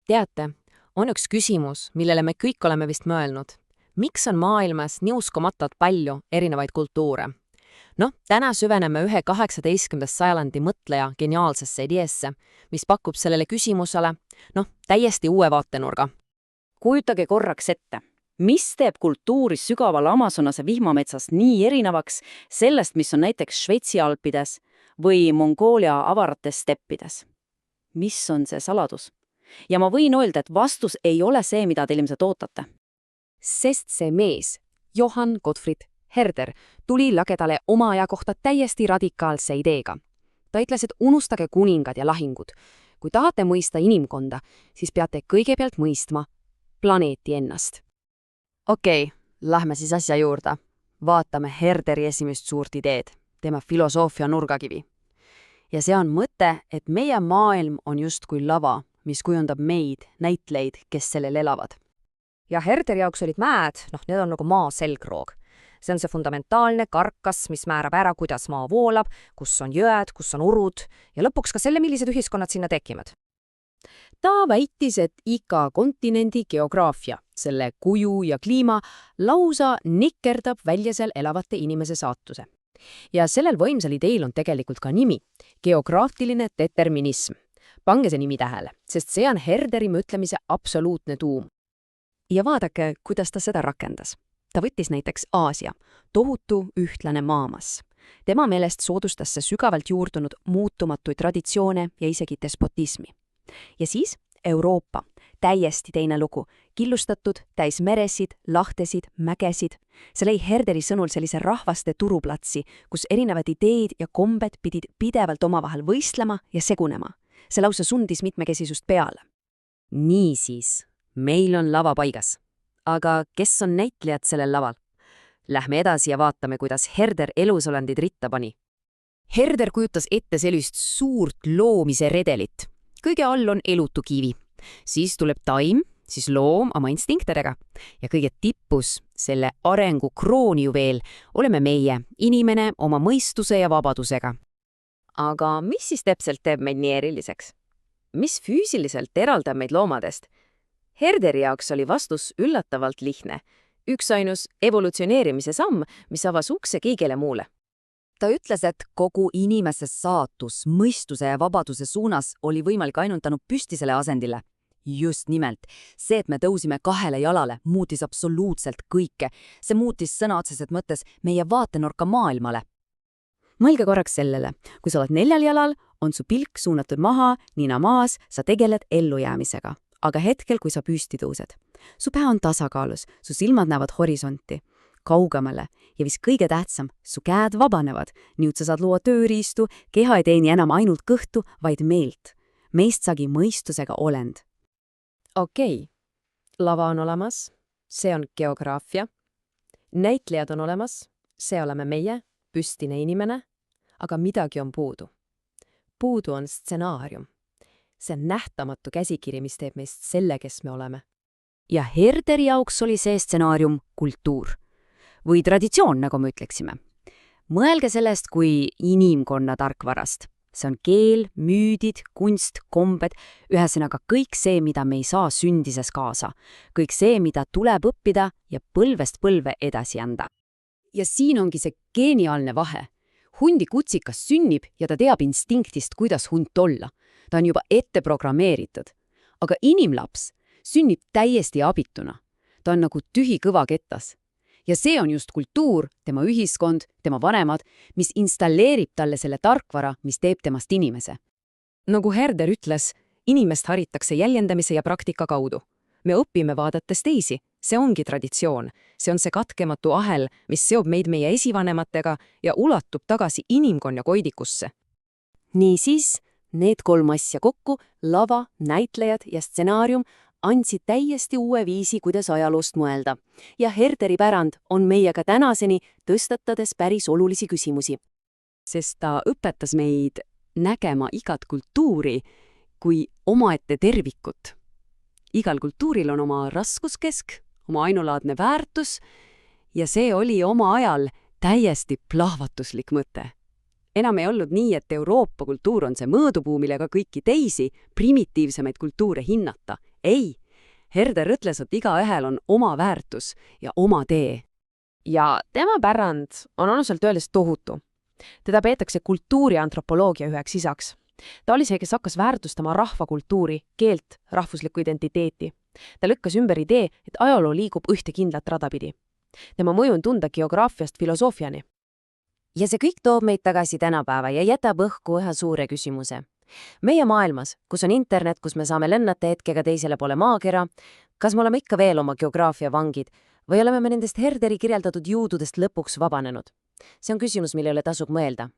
Teate, on üks küsimus, millele me kõik oleme vist mõelnud. Miks on maailmas nii uskomatult palju erinevaid kultuure? Täna süveneme ühe 18. sajandi mõtleja geniaalsesse ideesse, mis pakub sellele küsimusele, täiesti uue vaatenurga. Kujutage korraks ette, mis teeb kultuuri sügaval Amazonase vihmametsas nii erinevaks sellest, mis on näiteks Šveitsi alpides või Mongoolia avarates steppides? Mis on see saladus? Ja ma võin öelda, et vastus ei ole see, mida te ilmselt ootate. Sest see mees, Johann Gottfried Herder, tuli lagedale oma aja kohta täiesti radikaalse ideega. Ta ütles, et unustage kuningad ja lahingud. Kui tahate mõista inimkonda, siis peate kõigepealt mõistma planeeti ennast. Okei, lähme siis asja juurde. Vaatame Herderi esimest suurt ideed, tema filosoofia nurgakivi. Ja see on mõte, et meie maailm on justkui lava, mis kujundab meid, näitleid, kes sellel elavad. Ja Herderi jaoks olid mäed, need on nagu maa selgroog. See on see fundamentaalne karkas, mis määrab ära, kuidas maa voolab, kus on jõed, kus on urud ja lõpuks ka selle, millised ühiskonnad sinna tekivad. Ta väitis, et iga kontinendi geograafia, selle kuju ja kliima lausa nikerdab välja seal elavate inimese saatuse. Ja sellel võimsal ideel on tegelikult ka nimi, geograafiline determinism. Pange see nimi tähele, sest see on Herderi mõtlemise absoluutne tuum. Ja vaadake, kuidas ta seda rakendas. Ta võttis näiteks Aasia, tohutu ühtlane maamas. Tema meelest soodustas see sügavalt juurdunud muutumatuid traditsioone ja isegi despotismi. Ja siis Euroopa, täiesti teine lugu, killustatud, täis meresid, lahtesid, mägesid. See lõi Herderi sõnul sellise rahvaste turuplatsi, kus erinevad ideed ja kombed pidid pidevalt omavahel võistlema ja segunema. See lausa sundis mitmekesisust peale. Niisiis, meil on lava paigas. Aga kes on näitlejad sellel laval? Lähme edasi ja vaatame, kuidas Herder elusolendid ritta pani. Herder kujutas ette sellist suurt loomise redelit. Kõige all on elutu kivi. Siis tuleb taim, siis loom oma instinktidega. Ja kõige tippus, selle arengu kroonijuveel, oleme meie, inimene oma mõistuse ja vabadusega. Aga mis siis täpselt teeb meid nii eriliseks? Mis füüsiliselt eraldab meid loomadest? Herderi jaoks oli vastus üllatavalt lihtne. Üksainus evolutsioneerimise samm, mis avas ukse kõigele muule. Ta ütles, et kogu inimese saatus mõistuse ja vabaduse suunas oli võimalik ainult tänu püstisele asendile. Just nimelt. See, et me tõusime 2 jalale, muutis absoluutselt kõike. See muutis sõna otseselt mõttes meie vaatenurka maailmale. Mõelge korraks sellele. Kui sa oled 4 jalal, on su pilk suunatud maha, nina maas, sa tegeled ellujäämisega. Aga hetkel, kui sa püsti tõused. Su pea on tasakaalus, su silmad näevad horisonti, kaugemale ja vis kõige tähtsam, su käed vabanevad. Nüüd sa saad luua tööriistu, keha ei teeni enam ainult kõhtu, vaid meelt. Meist saagi mõistusega olend. Okei, lava on olemas, see on geograafia. Näitlejad on olemas, see oleme meie, püstine inimene, aga midagi on puudu. Puudu on stsenaarium. See on nähtamatu käsikiri, mis teeb meist selle, kes me oleme. Ja Herderi jaoks oli see stsenaarium kultuur. Või traditsioon, nagu me ütleksime. Mõelge sellest kui inimkonna tarkvarast. See on keel, müüdid, kunst, kombed, ühesõnaga kõik see, mida me ei saa sündises kaasa. Kõik see, mida tuleb õppida ja põlvest põlve edasi anda. Ja siin ongi see geniaalne vahe. Hundi kutsikas sünnib ja ta teab instinktist, kuidas hund olla. Ta on juba ette programmeeritud. Aga inimlaps sünnib täiesti abituna. Ta on nagu tühi kõva kettas. Ja see on just kultuur, tema ühiskond, tema vanemad, mis installeerib talle selle tarkvara, mis teeb temast inimese. Nagu Herder ütles, inimest haritakse jäljendamise ja praktika kaudu. Me õpime vaadates teisi. See ongi traditsioon. See on see katkematu ahel, mis seob meid meie esivanematega ja ulatub tagasi inimkonna koidikusse. Niisiis, need 3 asja kokku, lava, näitlejad ja stsenaarium, andsid täiesti uue viisi, kuidas ajaloost mõelda. Ja Herderi pärand on meiega tänaseni, tõstatades päris olulisi küsimusi. Sest ta õpetas meid nägema igat kultuuri kui omaette tervikut. Igal kultuuril on oma raskuskesk, oma ainulaadne väärtus ja see oli oma ajal täiesti plahvatuslik mõte. Enam ei olnud nii, et Euroopa kultuur on see mõõdupuu, millega kõiki teisi primitiivsemaid kultuure hinnata. ei, Herder ütles, et igaühel on oma väärtus ja oma tee. Ja tema pärand on ausalt öeldes tohutu. Teda peetakse kultuuriantropoloogia üheks isaks. Ta oli see, kes hakkas väärtustama rahvakultuuri, keelt, rahvuslikku identiteeti. Ta lükkas ümber idee, et ajaloo liigub ühte kindlat rada pidi. Tema mõju on tunda geograafiast filosoofiani. Ja see kõik toob meid tagasi tänapäeva ja jätab õhku ühe suure küsimuse. Meie maailmas, kus on internet, kus me saame lennata hetkega teisele poole maakera, kas me oleme ikka veel oma geograafia vangid või oleme me nendest Herderi kirjeldatud juududest lõpuks vabanenud? See on küsimus, mille üle tasub mõelda.